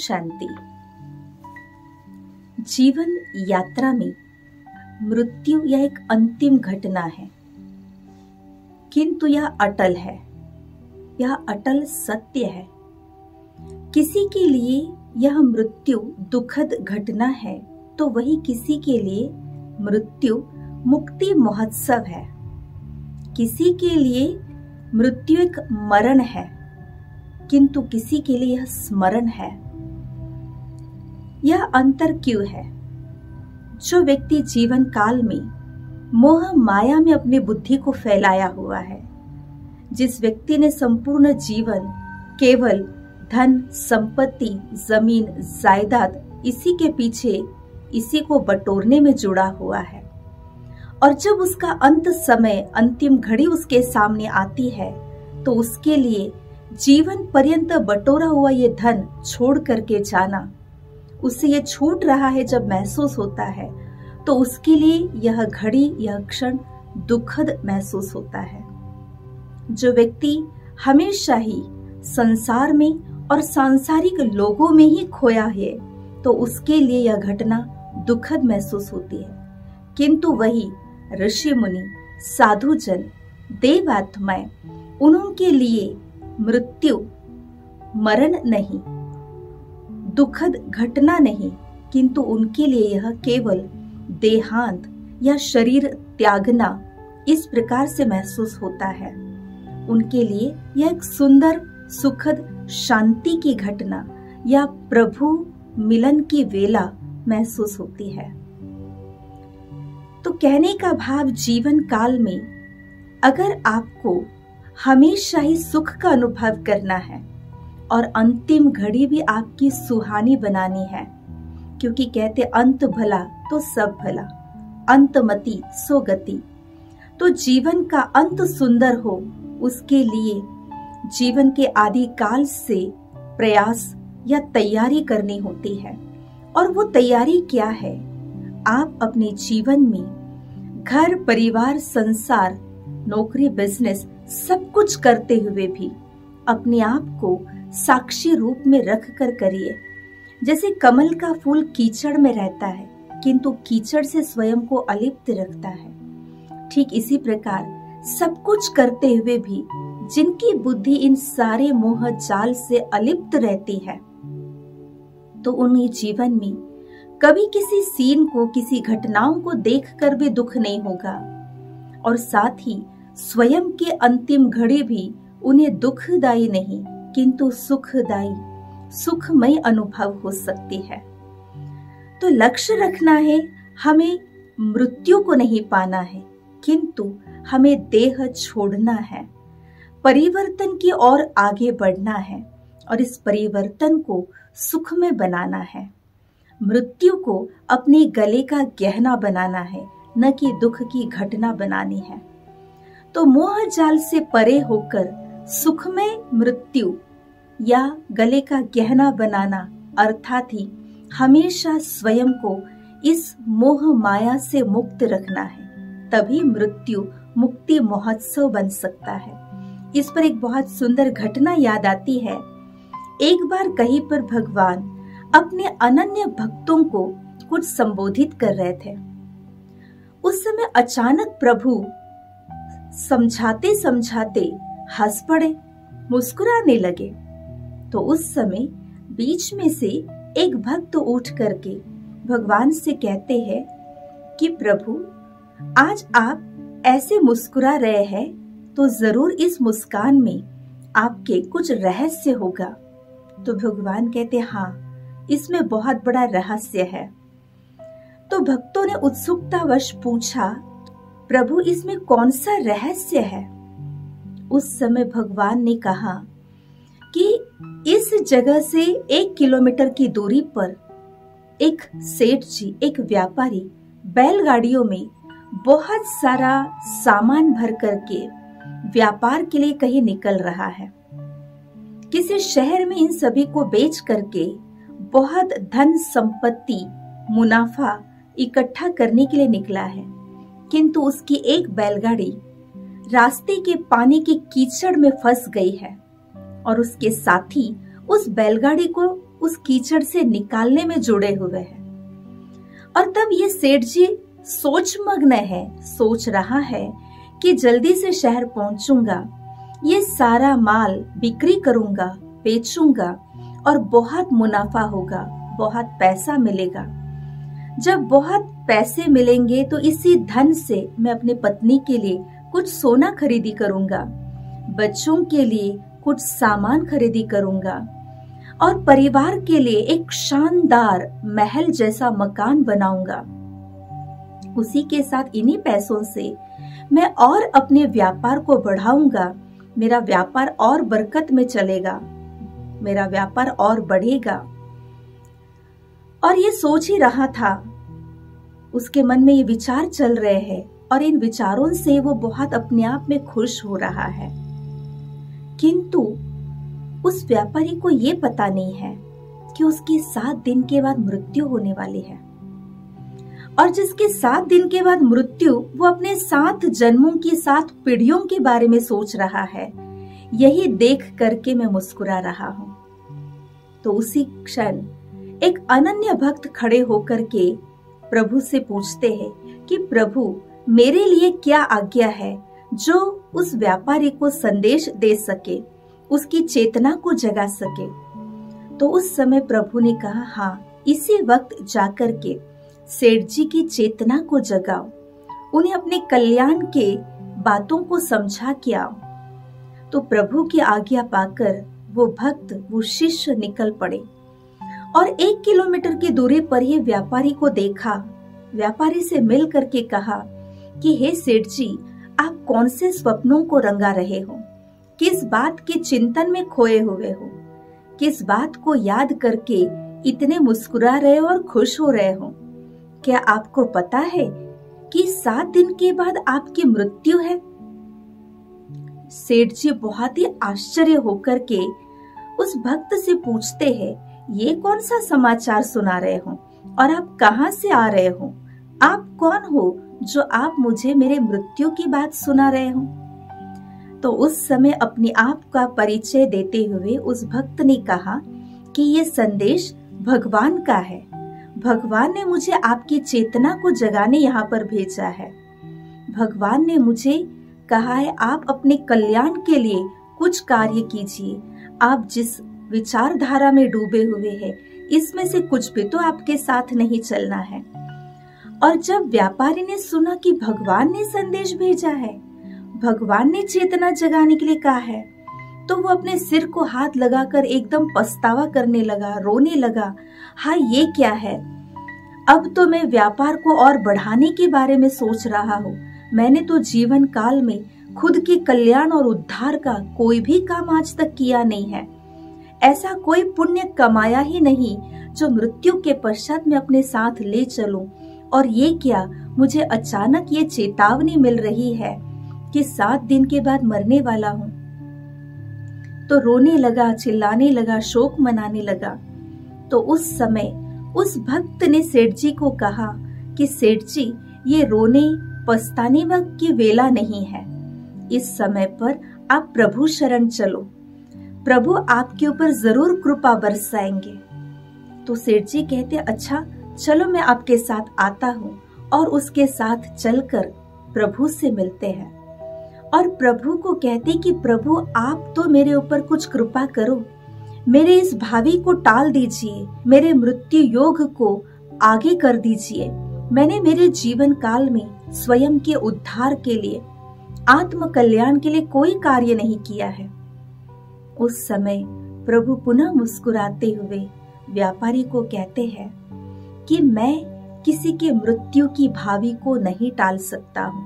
शांति। जीवन यात्रा में मृत्यु यह एक अंतिम घटना है, किंतु यह अटल है, यह अटल सत्य है। किसी के लिए यह मृत्यु दुखद घटना है तो वही किसी के लिए मृत्यु मुक्ति महोत्सव है। किसी के लिए मृत्यु एक मरण है, किंतु किसी के लिए यह स्मरण है। यह अंतर क्यों है? जो व्यक्ति जीवन काल में मोह माया में अपनी बुद्धि को फैलाया हुआ है, जिस व्यक्ति ने संपूर्ण जीवन केवल धन, संपत्ति, जमीन, जायदाद इसी के पीछे, इसी को बटोरने में जुड़ा हुआ है, और जब उसका अंत समय, अंतिम घड़ी उसके सामने आती है तो उसके लिए जीवन पर्यंत बटोरा हुआ ये धन छोड़ करके जाना, उससे ये छूट रहा है जब महसूस होता है तो उसके लिए यह घड़ी, यह क्षण दुखद महसूस होता है। जो व्यक्ति हमेशा ही संसार में और सांसारिक लोगों में ही खोया है तो उसके लिए यह घटना दुखद महसूस होती है, किंतु वही ऋषि मुनि, साधु जन, देवात्माएं, उनके लिए मृत्यु मरण नहीं, दुखद घटना नहीं, किंतु उनके लिए यह केवल देहांत या शरीर त्यागना इस प्रकार से महसूस होता है। उनके लिए यह एक सुंदर, सुखद, शांति की घटना या प्रभु मिलन की वेला महसूस होती है। तो कहने का भाव, जीवन काल में अगर आपको हमेशा ही सुख का अनुभव करना है और अंतिम घड़ी भी आपकी सुहानी बनानी है, क्योंकि कहते अंत भला तो सब भला, अंतमति सो गति। तो जीवन का अंत सुंदर हो, उसके लिए जीवन के आदि काल से प्रयास या तैयारी करनी होती है। और वो तैयारी क्या है? आप अपने जीवन में घर, परिवार, संसार, नौकरी, बिजनेस सब कुछ करते हुए भी अपने आप को साक्षी रूप में रख कर करिए। जैसे कमल का फूल कीचड़ में रहता है किंतु कीचड़ से स्वयं को अलिप्त रखता है, ठीक इसी प्रकार सब कुछ करते हुए भी जिनकी बुद्धि इन सारे मोह जाल से अलिप्त रहती है तो उन्हें जीवन में कभी किसी सीन को, किसी घटनाओं को देखकर भी दुख नहीं होगा, और साथ ही स्वयं के अंतिम घड़ी भी उन्हें दुखदायी नहीं किंतु सुखदायी, सुखमय अनुभव हो सकती है। तो लक्ष्य रखना है, हमें मृत्यु को नहीं पाना है किंतु हमें देह छोड़ना है, परिवर्तन की ओर आगे बढ़ना है और इस परिवर्तन को सुख में बनाना है। मृत्यु को अपने गले का गहना बनाना है, न कि दुख की घटना बनानी है। तो मोह जाल से परे होकर सुखमय मृत्यु या गले का गहना बनाना अर्थात ही हमेशा स्वयं को इस मोह माया से मुक्त रखना है, तभी मृत्यु मुक्ति महोत्सव बन सकता है। इस पर एक बहुत सुंदर घटना याद आती है। एक बार कहीं पर भगवान अपने अनन्य भक्तों को कुछ संबोधित कर रहे थे। उस समय अचानक प्रभु समझाते समझाते हंस पड़े, मुस्कुराने लगे। तो उस समय बीच में से एक भक्त उठ करके भगवान से कहते हैं कि प्रभु, आज आप ऐसे मुस्कुरा रहे हैं तो जरूर इस मुस्कान में आपके कुछ रहस्य होगा। तो भगवान कहते, हाँ, इसमें बहुत बड़ा रहस्य है। तो भक्तों ने उत्सुकतावश पूछा, प्रभु इसमें कौन सा रहस्य है? उस समय भगवान ने कहा कि इस जगह से 1 किलोमीटर की दूरी पर एक सेठ जी, एक व्यापारी बैलगाड़ियों में बहुत सारा सामान भर करके व्यापार के लिए कहीं निकल रहा है। किसी शहर में इन सभी को बेच करके बहुत धन, संपत्ति, मुनाफा इकट्ठा करने के लिए निकला है, किंतु उसकी एक बैलगाड़ी रास्ते के पानी के कीचड़ में फंस गई है और उसके साथी उस बैलगाड़ी को उस कीचड़ से निकालने में जुड़े हुए हैं। और तब ये सेठ जी सोचमग्न है, सोच रहा है कि जल्दी से शहर पहुंचूंगा, ये सारा माल बिक्री करूंगा, बेचूंगा और बहुत मुनाफा होगा, बहुत पैसा मिलेगा। जब बहुत पैसे मिलेंगे तो इसी धन से मैं अपनी पत्नी के लिए कुछ सोना खरीदी करूंगा, बच्चों के लिए कुछ सामान खरीदी करूंगा और परिवार के लिए एक शानदार महल जैसा मकान बनाऊंगा। उसी के साथ इन्हीं पैसों से मैं और अपने व्यापार को बढ़ाऊंगा, मेरा व्यापार और बरकत में चलेगा, मेरा व्यापार और बढ़ेगा। और ये सोच ही रहा था, उसके मन में ये विचार चल रहे हैं और इन विचारों से वो बहुत अपने आप में खुश हो रहा है। किंतु उस व्यापारी को ये पता नहीं है कि उसकी 7 दिन के बाद मृत्यु होने वाली है, और जिसके 7 दिन के बाद मृत्यु, वो अपने 7 जन्मों की 7 पीढ़ियों के बारे में सोच रहा है। यही देख करके मैं मुस्कुरा रहा हूँ। तो उसी क्षण एक अनन्य भक्त खड़े होकर के प्रभु से पूछते हैं कि प्रभु, मेरे लिए क्या आज्ञा है जो उस व्यापारी को संदेश दे सके, उसकी चेतना को जगा सके। तो उस समय प्रभु ने कहा, हाँ, इसी वक्त जाकर के सेठ जी की चेतना को जगाओ, उन्हें अपने कल्याण के बातों को समझा के आओ। तो प्रभु की आज्ञा पाकर वो भक्त, वो शिष्य निकल पड़े और 1 किलोमीटर की दूरी पर ही व्यापारी को देखा। व्यापारी से मिल करके कहा कि हे सेठ जी, आप कौन से स्वप्नों को रंगा रहे हो, किस बात के चिंतन में खोए हुए हो, किस बात को याद करके इतने मुस्कुरा रहे हो और खुश हो रहे हो? क्या आपको पता है कि 7 दिन के बाद आपकी मृत्यु है? सेठ जी बहुत ही आश्चर्य होकर के उस भक्त से पूछते हैं, ये कौन सा समाचार सुना रहे हो और आप कहाँ से आ रहे हो? आप कौन हो जो आप मुझे मेरे मृत्यु की बात सुना रहे हो? तो उस समय अपने आप का परिचय देते हुए उस भक्त ने कहा कि ये संदेश भगवान का है, भगवान ने मुझे आपकी चेतना को जगाने यहाँ पर भेजा है। भगवान ने मुझे कहा है आप अपने कल्याण के लिए कुछ कार्य कीजिए। आप जिस विचारधारा में डूबे हुए हैं, इसमें से कुछ भी तो आपके साथ नहीं चलना है। और जब व्यापारी ने सुना कि भगवान ने संदेश भेजा है, भगवान ने चेतना जगाने के लिए कहा है, तो वो अपने सिर को हाथ लगाकर एकदम पछतावा करने लगा, रोने लगा। हाँ, ये क्या है? अब तो मैं व्यापार को और बढ़ाने के बारे में सोच रहा हूँ। मैंने तो जीवन काल में खुद के कल्याण और उद्धार का कोई भी काम आज तक किया नहीं है। ऐसा कोई पुण्य कमाया ही नहीं जो मृत्यु के पश्चात मैं अपने साथ ले चलूं। और ये क्या, मुझे अचानक ये चेतावनी मिल रही है कि 7 दिन के बाद मरने वाला हूँ। तो रोने लगा, चिल्लाने लगा, शोक मनाने लगा। तो उस समय उस भक्त ने सेठ जी को कहा कि सेठ जी, ये रोने पछताने वक्त की वेला नहीं है। इस समय पर आप प्रभु शरण चलो, प्रभु आपके ऊपर जरूर कृपा बरसाएंगे। तो सेठ जी कहते, अच्छा चलो मैं आपके साथ आता हूँ, और उसके साथ चलकर प्रभु से मिलते हैं। और प्रभु को कहते कि प्रभु आप तो मेरे ऊपर कुछ कृपा करो, मेरे इस भावी को टाल दीजिए, मेरे मृत्यु योग को आगे कर दीजिए। मैंने मेरे जीवन काल में स्वयं के उद्धार के लिए, आत्म कल्याण के लिए कोई कार्य नहीं किया है। उस समय प्रभु पुनः मुस्कुराते हुए व्यापारी को कहते हैं कि मैं किसी के मृत्यु की भावी को नहीं टाल सकता हूँ,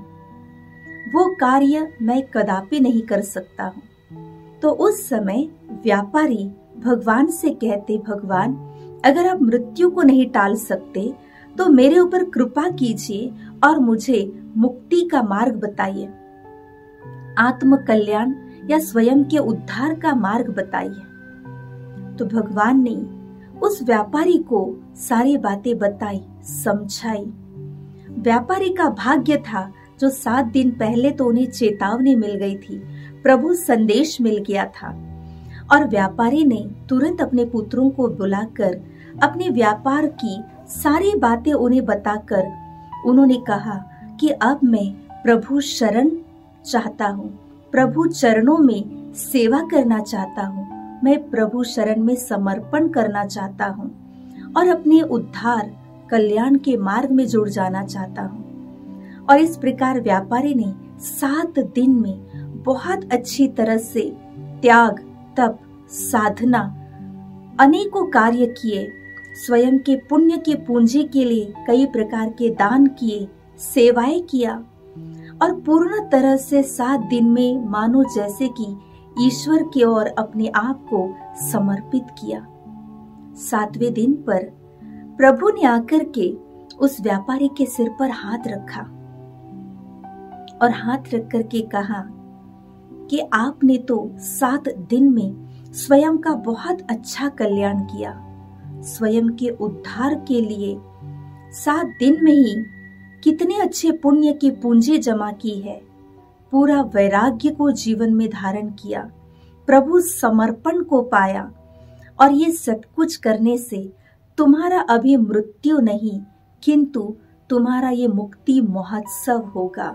वो कार्य मैं कदापि नहीं कर सकता हूँ। तो उस समय व्यापारी भगवान से कहते, भगवान अगर आप मृत्यु को नहीं टाल सकते तो मेरे ऊपर कृपा कीजिए और मुझे मुक्ति का मार्ग बताइए, आत्म कल्याण या स्वयं के उद्धार का मार्ग बताइए। तो भगवान ने उस व्यापारी को सारी बातें बताई, समझाई। व्यापारी का भाग्य था जो 7 दिन पहले तो उन्हें चेतावनी मिल गई थी, प्रभु संदेश मिल गया था, और व्यापारी ने तुरंत अपने पुत्रों को बुलाकर अपने व्यापार की सारी बातें उन्हें बताकर उन्होंने कहा कि अब मैं प्रभु शरण चाहता हूँ, प्रभु चरणों में सेवा करना चाहता हूँ, मैं प्रभु शरण में समर्पण करना चाहता हूँ और अपने उद्धार कल्याण के मार्ग में जुड़ जाना चाहता हूँ। और इस प्रकार व्यापारी ने 7 दिन में बहुत अच्छी तरह से त्याग, तप, साधना, अनेकों कार्य किए, स्वयं के पुण्य की पूंजी के लिए कई प्रकार के दान किए, सेवाएं किया और पूर्ण तरह से 7 दिन में मानो जैसे कि ईश्वर की ओर अपने आप को समर्पित किया। 7वें दिन पर प्रभु ने आकर के उस व्यापारी के सिर पर हाथ रखा और हाथ रख कर के कहा कि आपने तो 7 दिन में स्वयं का बहुत अच्छा कल्याण किया, स्वयं के उद्धार के लिए 7 दिन में ही कितने अच्छे पुण्य की पूंजी जमा की है, पूरा वैराग्य को जीवन में धारण किया, प्रभु समर्पण को पाया और ये सब कुछ करने से तुम्हारा अभी मृत्यु नहीं किंतु तुम्हारा ये मुक्ति महोत्सव होगा।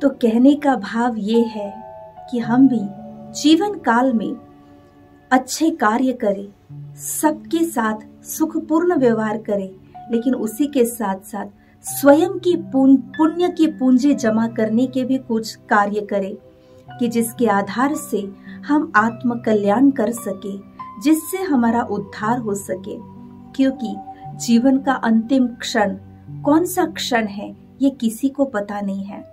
तो कहने का भाव ये है कि हम भी जीवन काल में अच्छे कार्य करें, सबके साथ सुखपूर्ण व्यवहार करें, लेकिन उसी के साथ साथ स्वयं की पुण्य की पूंजी जमा करने के भी कुछ कार्य करें कि जिसके आधार से हम आत्म कल्याण कर सके, जिससे हमारा उद्धार हो सके। क्योंकि जीवन का अंतिम क्षण कौन सा क्षण है ये किसी को पता नहीं है।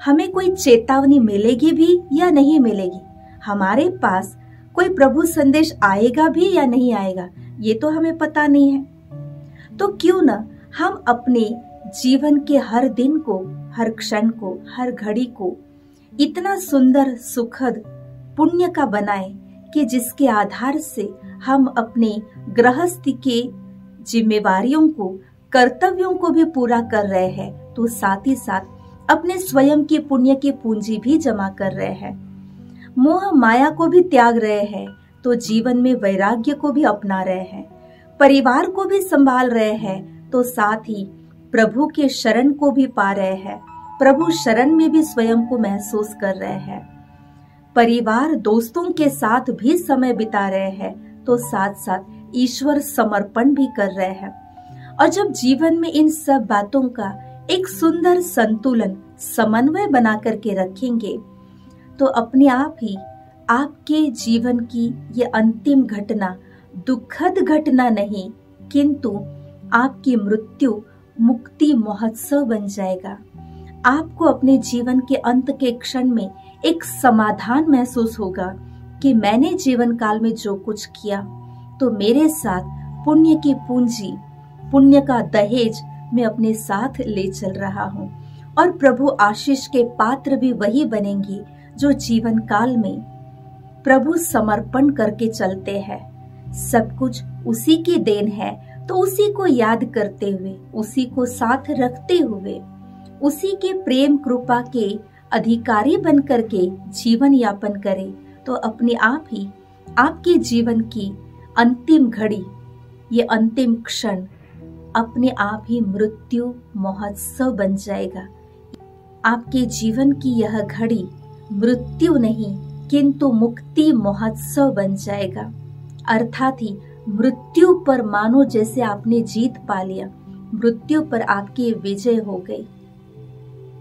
हमें कोई चेतावनी मिलेगी भी या नहीं मिलेगी, हमारे पास कोई प्रभु संदेश आएगा भी या नहीं आएगा, ये तो हमें पता नहीं है। तो क्यों न हम अपने जीवन के हर दिन को, हर क्षण को, हर घड़ी को इतना सुंदर, सुखद, पुण्य का बनाए कि जिसके आधार से हम अपने गृहस्थी के जिम्मेवारियों को, कर्तव्यों को भी पूरा कर रहे हैं, तो साथ ही साथ अपने स्वयं की पुण्य की पूंजी भी जमा कर रहे हैं, मोह माया को भी त्याग रहे हैं, तो जीवन में वैराग्य को भी अपना रहे हैं, परिवार को भी संभाल रहे हैं, तो साथ ही प्रभु के शरण को भी पा रहे हैं, प्रभु शरण में भी स्वयं को महसूस कर रहे हैं, परिवार दोस्तों के साथ भी समय बिता रहे हैं, तो साथ साथ ईश्वर समर्पण भी कर रहे हैं। और जब जीवन में इन सब बातों का एक सुंदर संतुलन, समन्वय बना करके रखेंगे, तो अपने आप ही आपके जीवन की ये अंतिम घटना दुखद घटना नहीं किंतु आपकी मृत्यु मुक्ति महोत्सव बन जाएगा। आपको अपने जीवन के अंत के क्षण में एक समाधान महसूस होगा कि मैंने जीवन काल में जो कुछ किया तो मेरे साथ पुण्य की पूंजी, पुण्य का दहेज मैं अपने साथ ले चल रहा हूँ और प्रभु आशीष के पात्र भी वही बनेंगे जो जीवन काल में प्रभु समर्पण करके चलते हैं। सब कुछ उसी की देन है, तो उसी को याद करते हुए, उसी को साथ रखते हुए, उसी के प्रेम कृपा के अधिकारी बन करके जीवन यापन करें, तो अपने आप ही आपके जीवन की अंतिम घड़ी, ये अंतिम क्षण अपने आप ही मृत्यु महोत्सव बन जाएगा। आपके जीवन की यह घड़ी मृत्यु नहीं किंतु मुक्ति महोत्सव बन जाएगा। अर्थात ही मृत्यु पर मानो जैसे आपने जीत पा लिया, मृत्यु पर आपकी विजय हो गई।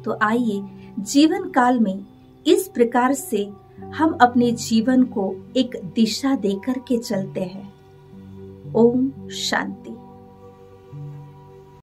तो आइए जीवन काल में इस प्रकार से हम अपने जीवन को एक दिशा देकर के चलते हैं। ओम शांति।